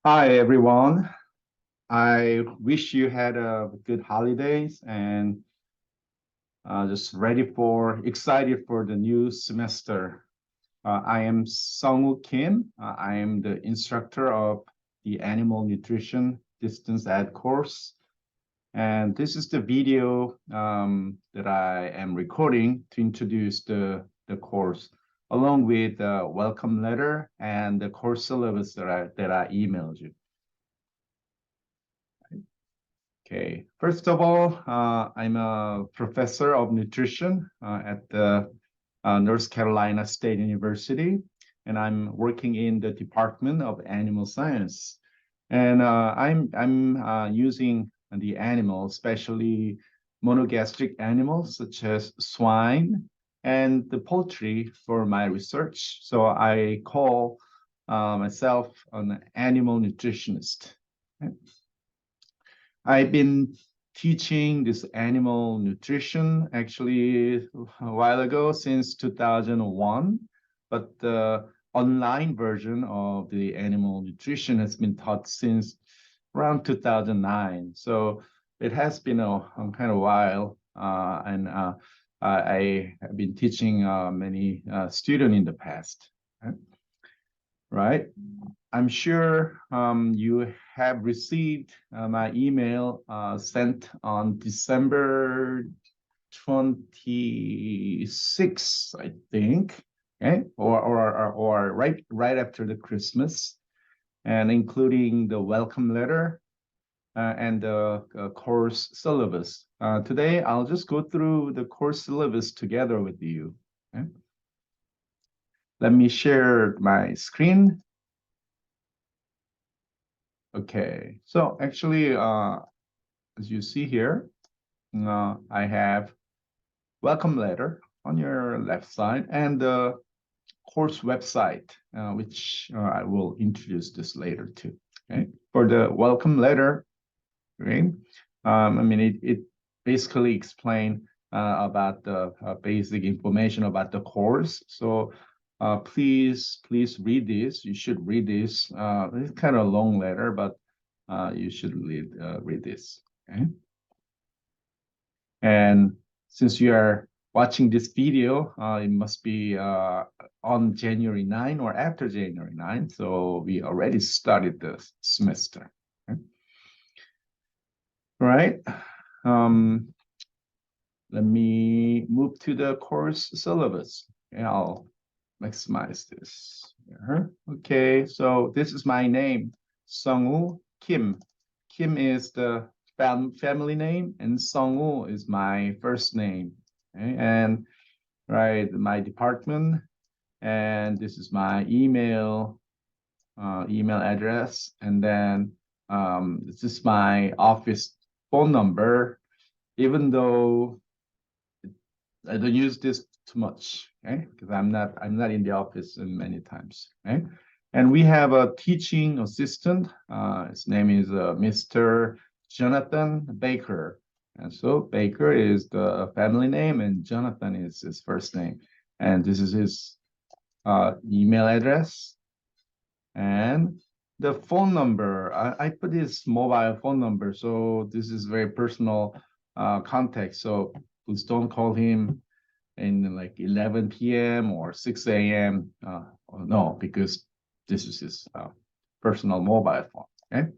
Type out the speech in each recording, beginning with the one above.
Hi, everyone. I wish you had a good holidays and just excited for the new semester. I am Sungwoo Kim. I am the instructor of the Animal Nutrition Distance Ed course. And this is the video that I am recording to introduce the course, along with the welcome letter and the course syllabus that I emailed you. Okay, first of all, I'm a professor of nutrition at the North Carolina State University, and I'm working in the Department of Animal Science. And I'm using the animals, especially monogastric animals such as swine and the poultry for my research. So I call myself an animal nutritionist. Okay. I've been teaching this animal nutrition actually a while ago, since 2001, but the online version of the animal nutrition has been taught since around 2009. So it has been a kind of while, and I have been teaching many students in the past. Right? I'm sure you have received my email sent on December 26th, I think, okay? Or right after the Christmas, and including the welcome letter and the course syllabus. Today, I'll just go through the course syllabus together with you. Okay? Let me share my screen. Okay, so actually, as you see here, I have welcome letter on your left side and the course website, which I will introduce this later too. Okay, for the welcome letter, okay, I mean it basically explain about the basic information about the course. So please read this. You should read this. It's kind of a long letter, but you should read this. Okay. And since you are watching this video, it must be on January 9 or after January 9. So we already started the semester. Okay. All right. Um, Let me move to the course syllabus. And I'll maximize this here. Okay, so this is my name, Sungwoo Kim. Kim is the family name, and Sungwoo is my first name. Okay? And right, my department, and this is my email address, and then this is my office phone number. Even though I don't use this too much, okay? Because I'm not in the office many times, okay? And we have a teaching assistant. His name is Mr. Jonathan Baker. And so Baker is the family name, and Jonathan is his first name. And this is his email address and the phone number. I put his mobile phone number, so this is very personal contact. So please don't call him in like 11 p.m. or 6 a.m. No, because this is his personal mobile phone. Okay.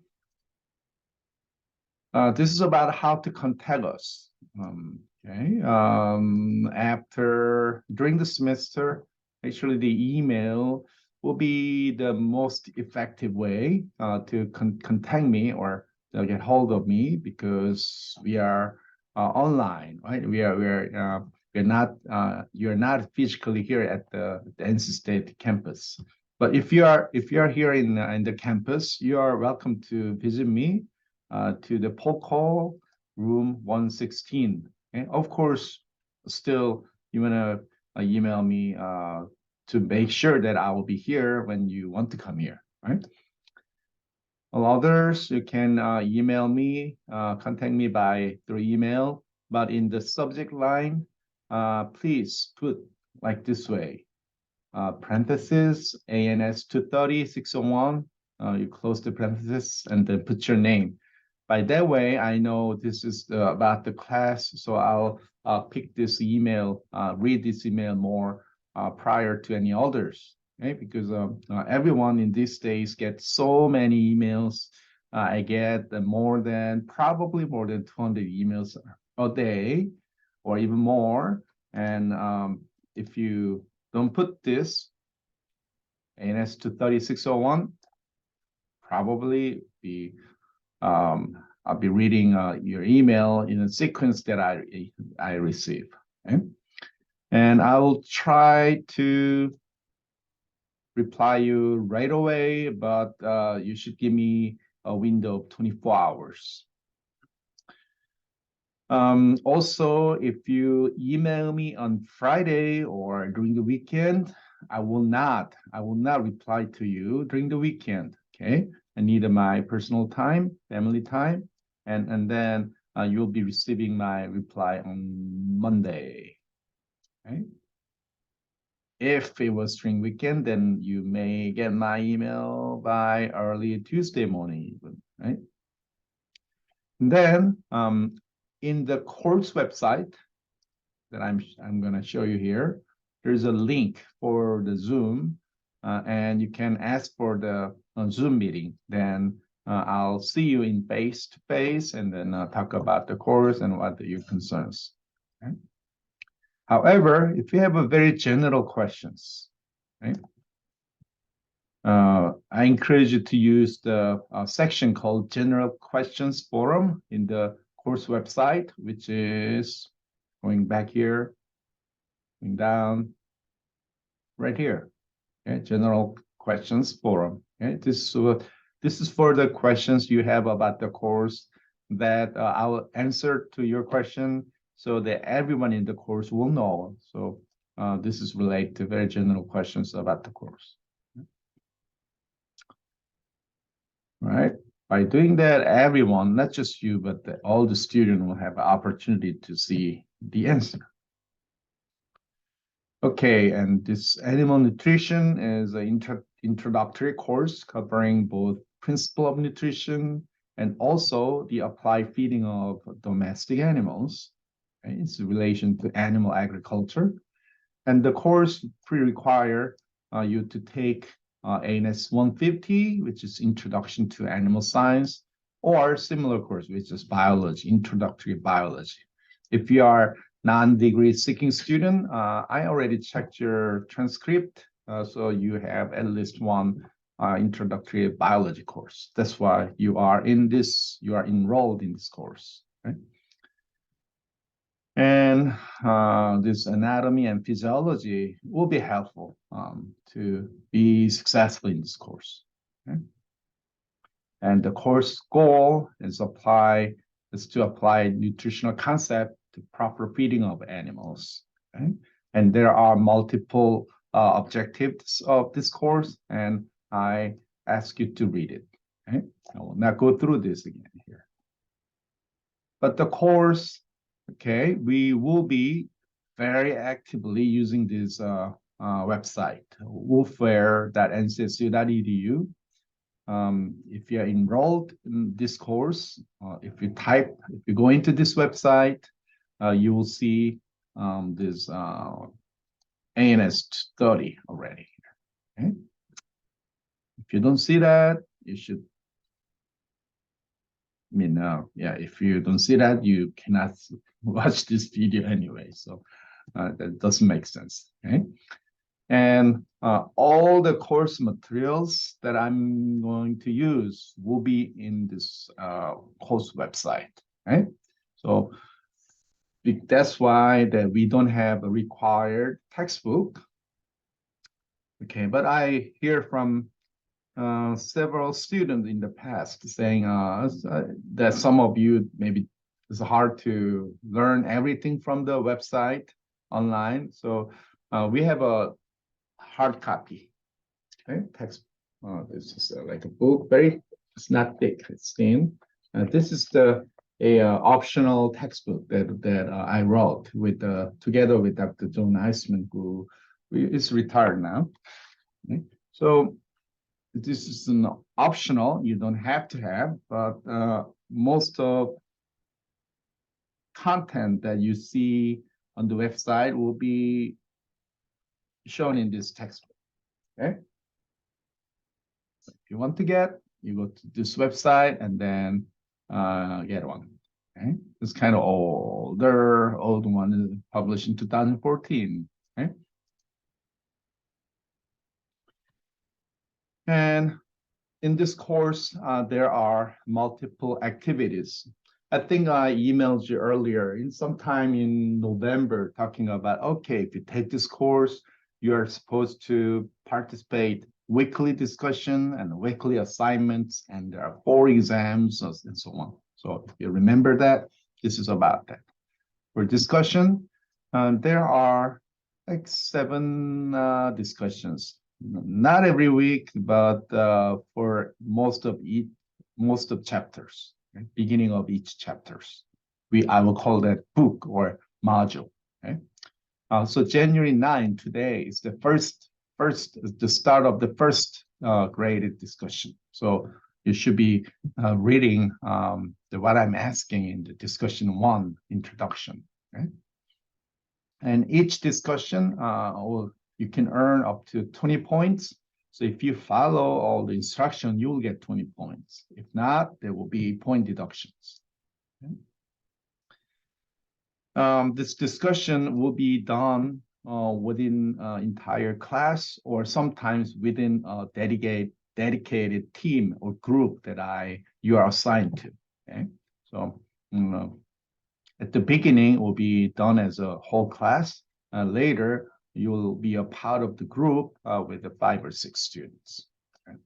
This is about how to contact us. Okay. During the semester, actually the email will be the most effective way to contact me or to get hold of me, because we are online, right? We're not you're not physically here at the NC State campus. But if you are here in the campus, you are welcome to visit me to the poll call room 116. Okay? Of course, still you wanna email me to make sure that I will be here when you want to come here, right? All others, you can email me, contact me through email, but in the subject line, please put like this way, parenthesis, ANS 230 601, you close the parenthesis and then put your name. By that way, I know this is about the class, so I'll pick this email, read this email more prior to any others, okay? Because everyone in these days gets so many emails. I get probably more than 200 emails a day or even more. And if you don't put this ANS to 3601, probably I'll be reading your email in a sequence that I receive. Okay? And I will try to reply you right away, but you should give me a window of 24 hours. Also, if you email me on Friday or during the weekend, I will not reply to you during the weekend. Okay, I need my personal time, family time, and then you'll be receiving my reply on Monday. Okay. If it was during weekend, then you may get my email by early Tuesday morning, even, right? And then in the course website that I'm going to show you here, there's a link for the Zoom, and you can ask for the Zoom meeting. Then I'll see you in face-to-face, and then talk about the course and what are your concerns. Okay? However, if you have a very general questions, right? I encourage you to use the section called General Questions Forum in the course website, which is going back here, going down, right here. Okay, General Questions Forum. Okay, this is for the questions you have about the course that I will answer to your question so that everyone in the course will know. So this is related to very general questions about the course. Right? By doing that, everyone, not just you, but all the students will have an opportunity to see the answer. Okay, and this animal nutrition is an introductory course covering both principle of nutrition and also the applied feeding of domestic animals. Okay? It's in relation to animal agriculture. And the course pre-require you to take ANS 150, which is Introduction to Animal Science, or similar course, which is biology, introductory biology. If you are non-degree seeking student, I already checked your transcript, so you have at least one introductory biology course. That's why you are enrolled in this course. Right? And this anatomy and physiology will be helpful to be successful in this course. Okay? And the course goal is to apply nutritional concept to proper feeding of animals. Okay? And there are multiple objectives of this course, and I ask you to read it. Okay? I will not go through this again here. But the course, okay, we will be very actively using this website, wolfware.ncsu.edu. If you're enrolled in this course, if you go into this website, you will see this ANS 30 already. Okay? If you don't see that, you should. I mean, yeah, if you don't see that, you cannot watch this video anyway. So that doesn't make sense. Okay. And all the course materials that I'm going to use will be in this course website. Right. So that's why that we don't have a required textbook. Okay, but I hear from several students in the past saying that some of you maybe it's hard to learn everything from the website online. So we have a hard copy, okay? Text. This is like a book, it's not thick, it's thin. This is a optional textbook that I wrote together with Dr. John Eisman, who is retired now. Okay? So this is an optional, you don't have to have, but most of content that you see on the website will be shown in this textbook. Okay. So if you want to get, you go to this website and then get one. Okay. It's kind of old one published in 2014. Okay. And in this course, there are multiple activities. I think I emailed you earlier in sometime in November talking about, okay, if you take this course, you're supposed to participate weekly discussion and weekly assignments, and there are 4 exams and so on. So if you remember that, this is about that. For discussion, there are like 7 discussions. Not every week, but for most of chapters, okay? Beginning of each chapters. I will call that book or module. Okay. So January 9 today is the the start of the first graded discussion. So you should be reading what I'm asking in the discussion 1 introduction. Okay. And each discussion, you can earn up to 20 points. So if you follow all the instruction, you will get 20 points. If not, there will be point deductions. Okay. This discussion will be done within entire class or sometimes within a dedicated team or group that you are assigned to. Okay, so at the beginning, it will be done as a whole class. Later, you will be a part of the group with the 5 or 6 students. Okay.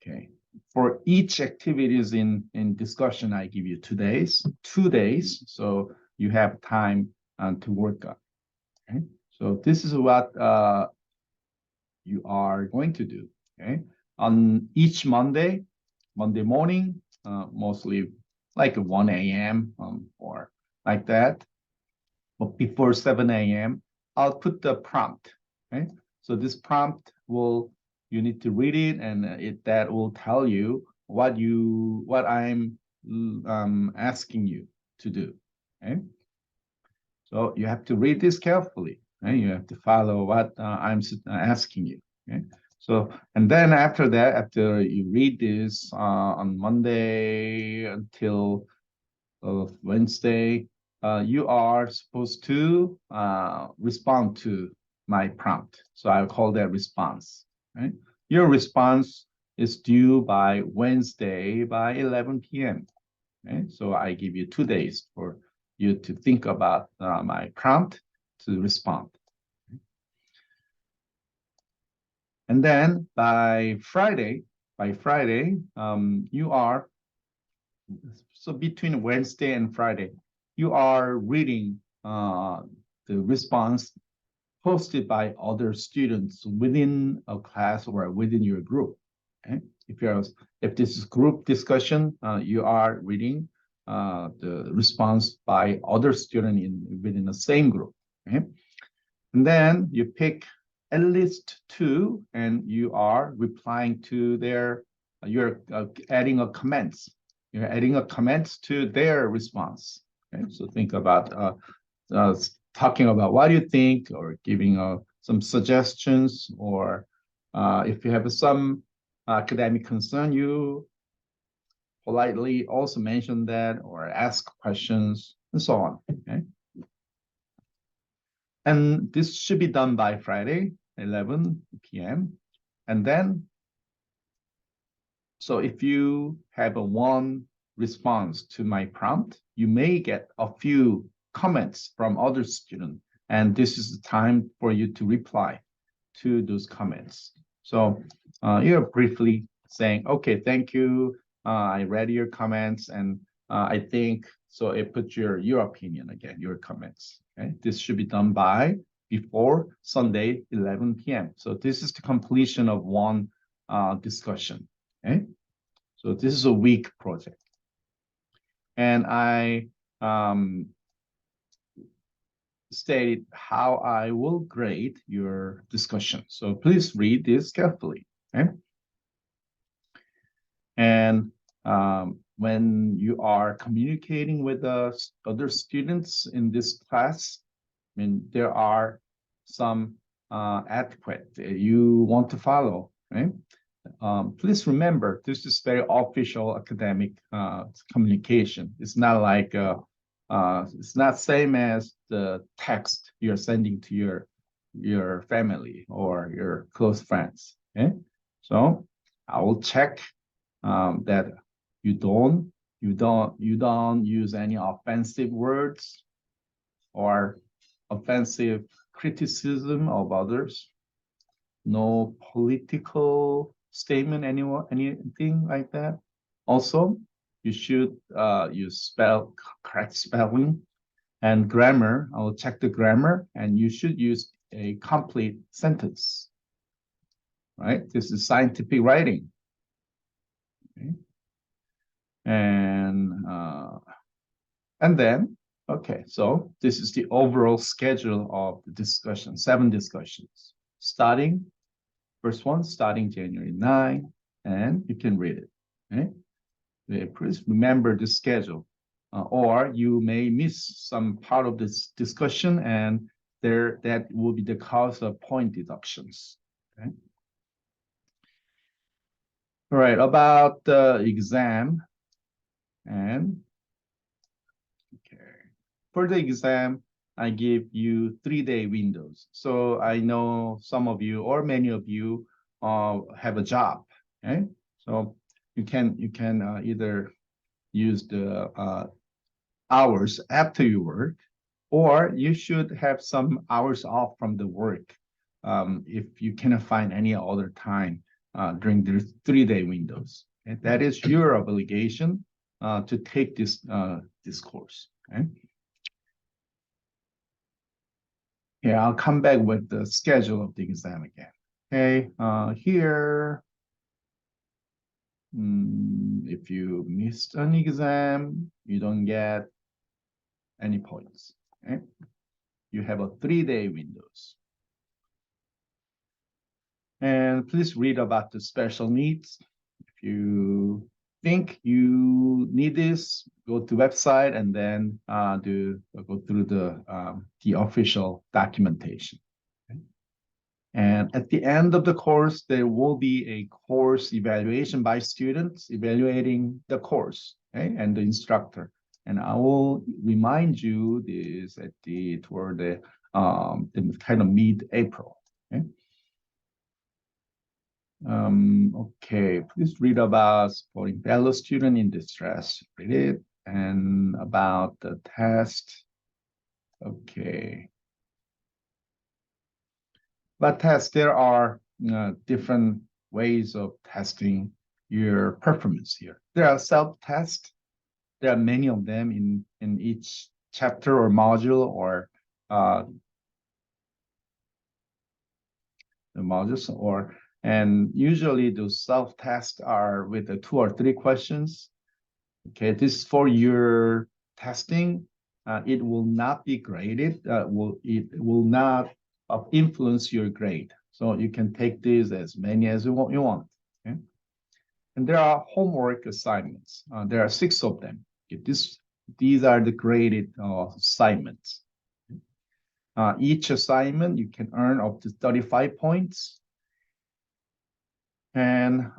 Okay. For each activities in discussion, I give you 2 days. So you have time to work on. Okay. So this is what you are going to do. Okay. On each Monday morning, mostly like 1 a.m. Or like that. But before 7 a.m., I'll put the prompt. Okay. So this prompt you need to read it, and that will tell you what I'm asking you to do. Okay. So you have to read this carefully. Okay? You have to follow what I'm asking you. Okay. So, and then after that, after you read this on Monday until Wednesday, you are supposed to respond to my prompt. So I'll call that response. Right? Your response is due by Wednesday by 11 p.m. Okay? So I give you 2 days for you to think about my prompt to respond. And then by Friday, you are, so between Wednesday and Friday, you are reading the response posted by other students within a class or within your group. Okay? If this is group discussion, you are reading the response by other students within the same group. Okay? And then you pick at least 2, and you are replying to you're adding a comments. You're adding a comment to their response. Okay? So think about talking about what you think, or giving some suggestions, or if you have some academic concern, you politely also mention that or ask questions and so on. Okay. And this should be done by Friday, 11 p.m. And then, so if you have one response to my prompt, you may get a few comments from other students. And this is the time for you to reply to those comments. So you're briefly saying, okay, thank you. I read your comments, and I think, so it puts your opinion again, your comments. Okay, this should be done by before Sunday, 11 p.m. So this is the completion of one discussion. Okay, so this is a week project, and stated how I will grade your discussion. So please read this carefully. Okay? And when you are communicating with the other students in this class, I mean, there are some etiquette that you want to follow, right? Please remember, this is very official academic communication. It's not like it's not same as the text you're sending to your family or your close friends. Okay, so I will check that you don't use any offensive words or offensive criticism of others. No political statement, anything like that. Also, you should use correct spelling and grammar. I will check the grammar, and you should use a complete sentence. Right? This is scientific writing. Okay? And then, okay, so this is the overall schedule of the discussion, 7 discussions, starting first one, starting January 9, and you can read it. Okay? Please remember the schedule, or you may miss some part of this discussion, and that will be the cause of point deductions. Okay? All right, about the exam, and okay, for the exam, I give you 3-day windows. So I know some of you or many of you have a job. Okay, so you can either use the hours after you work, or you should have some hours off from the work if you cannot find any other time during the 3-day windows. Okay? That is your obligation to take this course. Okay? Yeah, I'll come back with the schedule of the exam again. Okay, here, if you missed an exam, you don't get any points. Okay? You have a 3-day windows. And please read about the special needs. If you think you need this, go to website and then go through the official documentation. Okay? And at the end of the course, there will be a course evaluation by students evaluating the course, okay, and the instructor. And I will remind you this toward the kind of mid-April. Okay? Okay, please read about supporting fellow student in distress. Read it. And about the test. Okay. But tests, there are different ways of testing your performance here. There are self-tests. There are many of them in each chapter or module or the modules, and usually those self-tests are with the 2 or 3 questions. Okay, this is for your testing. It will not be graded. It will not influence your grade. So you can take this as many as you want. Okay? And there are homework assignments. There are 6 of them. Okay, these are the graded assignments. Each assignment you can earn up to 35 points. And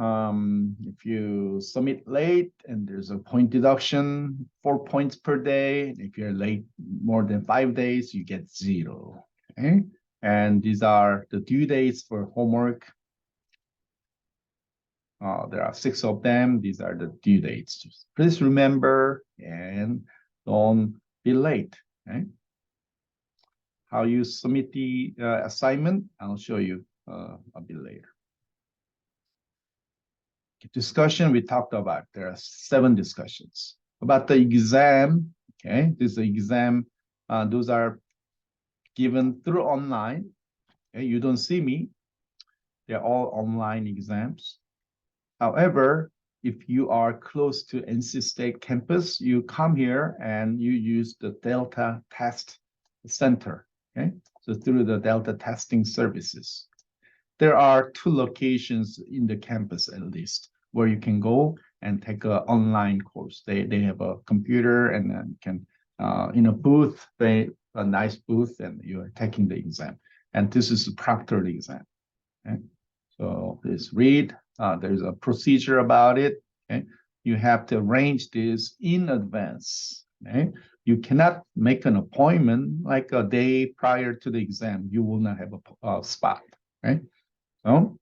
if you submit late and there's a point deduction, 4 points per day. If you're late more than 5 days, you get 0. Okay? And these are the due dates for homework. There are 6 of them. These are the due dates. Just please remember and don't be late. Okay? How you submit the assignment, I'll show you a bit later. Discussion we talked about. There are 7 discussions about the exam. Okay, this is the exam. Those are given through online. Okay, you don't see me. They're all online exams. However, if you are close to NC State campus, you come here and you use the Delta test center. Okay, so through the Delta testing services. There are 2 locations in the campus at least where you can go and take an online course. They have a computer and then can in a booth, a nice booth, and you are taking the exam. And this is a proctored exam. Okay? So please read. There's a procedure about it. Okay? You have to arrange this in advance. Okay? You cannot make an appointment like a day prior to the exam. You will not have a spot. Right? So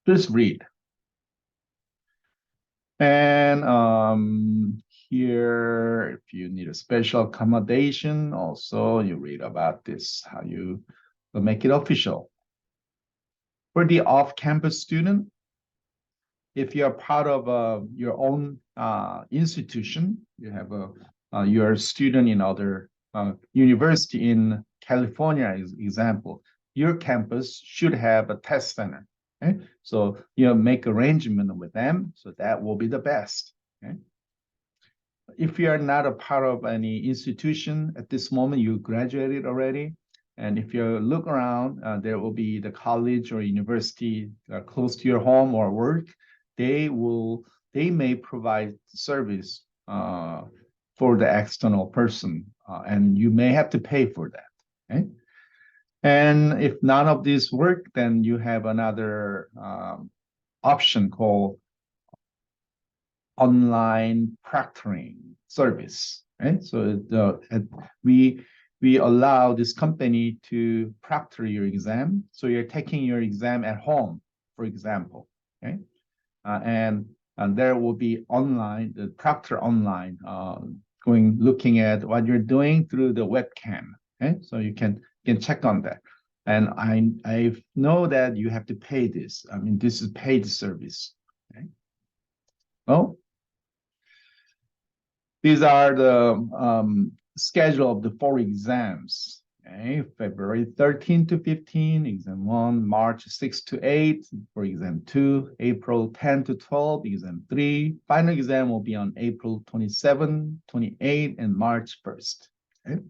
just read. And here, if you need a special accommodation, also you read about this, how you will make it official. For the off-campus student, if you're part of your own institution, you have you're a student in other university in California, as example, your campus should have a test center. Okay? So you make arrangement with them, so that will be the best. Okay? If you are not a part of any institution at this moment, you graduated already, and if you look around, there will be the college or university close to your home or work. They may provide service for the external person, and you may have to pay for that. Okay? And if none of these work, then you have another option called online proctoring service. Right? So we allow this company to proctor your exam. So you're taking your exam at home, for example. Okay? And there will be online, the proctor online, looking at what you're doing through the webcam. Okay, so you can check on that. And I know that you have to pay this. I mean, this is paid service. Okay. Well, these are the schedule of the 4 exams. Okay, February 13 to 15, exam 1, March 6 to 8 for exam 2, April 10 to 12, exam 3. Final exam will be on April 27, 28, and March 1st. Okay.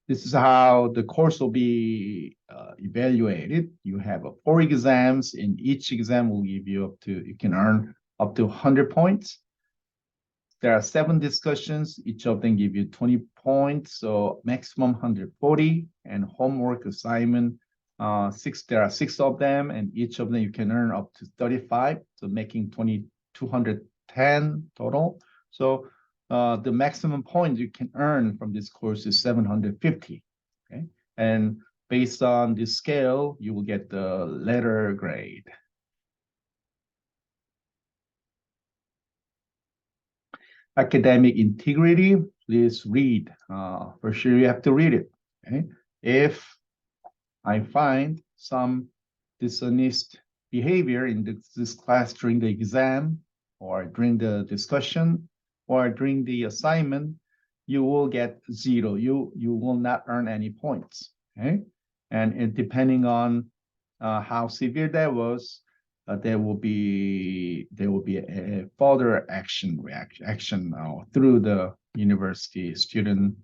This is how the course will be evaluated. You have 4 exams. In each exam will give you you can earn up to 100 points. There are 7 discussions. Each of them give you 20 points, so maximum 140. And homework assignment, there are 6 of them, and each of them you can earn up to 35, so making 210 total. So the maximum points you can earn from this course is 750. Okay, and based on this scale, you will get the letter grade. Academic integrity, please read. For sure, you have to read it. Okay? If I find some dishonest behavior in this class during the exam, or during the discussion, or during the assignment, you will get 0. You will not earn any points. Okay? And depending on how severe that was, there will be a further action through the university student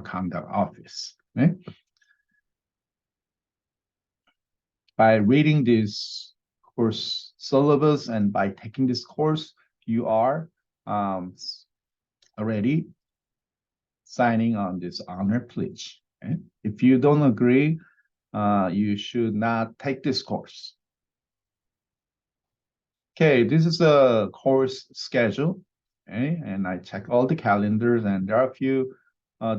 conduct office. Okay? By reading this course syllabus and by taking this course, you are already signing on this honor pledge. Okay? If you don't agree, you should not take this course. Okay, this is a course schedule, okay, and I check all the calendars, and there are a few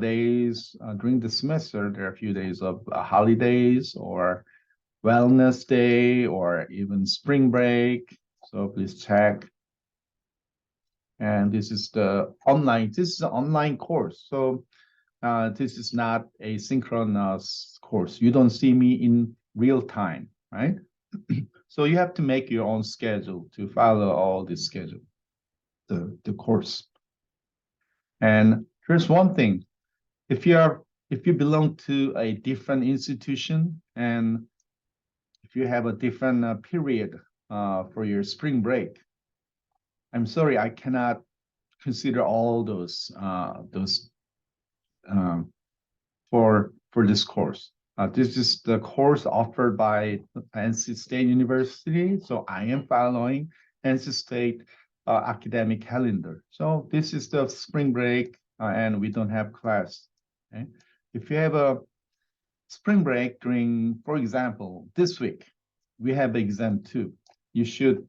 days during the semester. There are a few days of holidays or wellness day or even spring break. So please check. And this is the online. This is an online course, so this is not a synchronous course. You don't see me in real time, right? So you have to make your own schedule to follow all this schedule, the course. And here's one thing: if you belong to a different institution and if you have a different period for your spring break, I'm sorry, I cannot consider all those um, for this course. This is the course offered by NC State University, so I am following NC State academic calendar. So this is the spring break, and we don't have class. Okay? If you have a spring break during, for example, this week, we have exam 2. You should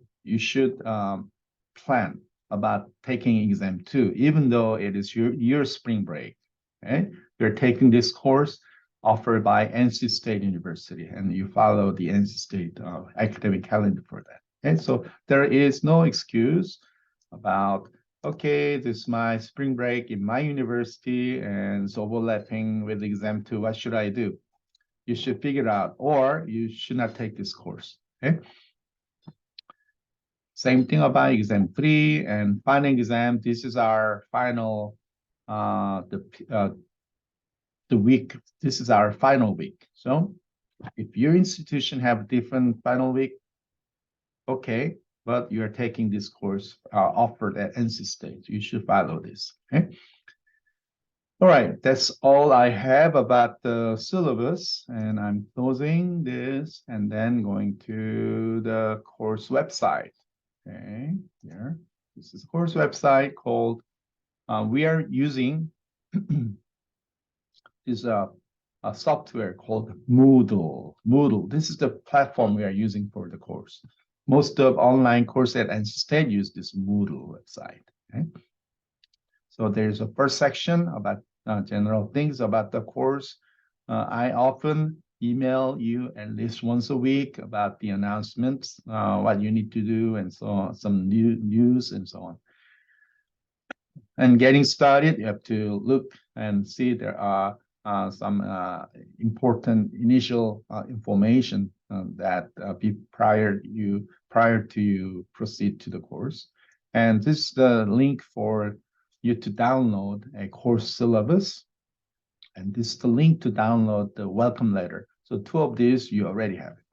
plan about taking exam 2, even though it is your spring break. Okay, you're taking this course offered by NC State University, and you follow the NC State academic calendar for that. Okay, so there is no excuse about, okay, this is my spring break in my university and it's overlapping with exam 2. What should I do? You should figure out, or you should not take this course. Okay. Same thing about exam 3 and final exam. This is our final the week. This is our final week. So if your institution have different final week, okay, but you're taking this course offered at NC State. You should follow this. Okay. All right, that's all I have about the syllabus, and I'm closing this and then going to the course website. Okay, here. This is a course website called, we are using is a software called Moodle. Moodle, this is the platform we are using for the course. Most of online courses at NC State use this Moodle website. Okay. So there's a first section about general things about the course. I often email you at least once a week about the announcements, what you need to do, and so on, some news and so on. And getting started, you have to look and see there are some important initial information that prior to you proceed to the course. And this is the link for you to download a course syllabus. And this is the link to download the welcome letter. So 2 of these you already have it.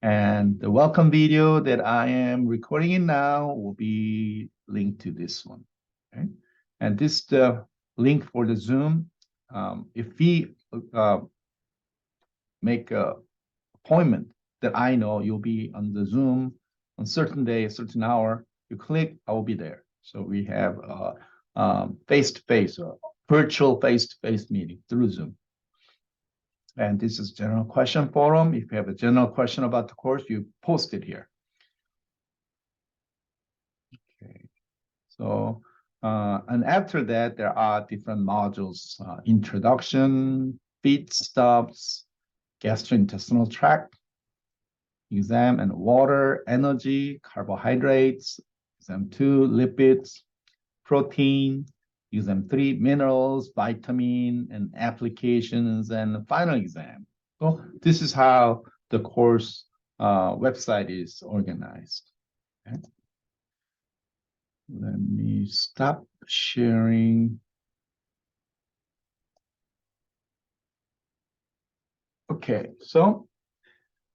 And the welcome video that I am recording in now will be linked to this one. Okay. And this is the link for the Zoom. If we make an appointment that I know you'll be on the Zoom on certain day, a certain hour, you click, I will be there. So we have face-to-face or virtual face-to-face meeting through Zoom. And this is general question forum. If you have a general question about the course, you post it here. Okay. So, and after that, there are different modules, introduction, feedstuffs, gastrointestinal tract, exam and water, energy, carbohydrates, exam 2, lipids, protein, exam 3, minerals, vitamin, and applications, and the final exam. So this is how the course website is organized. Okay. Let me stop sharing. Okay, so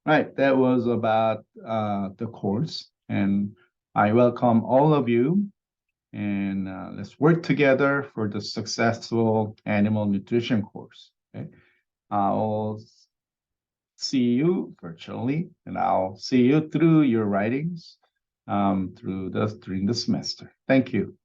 right, that was about the course, and I welcome all of you, and let's work together for the successful animal nutrition course. Okay, I'll see you virtually, and I'll see you through your writings during the semester. Thank you.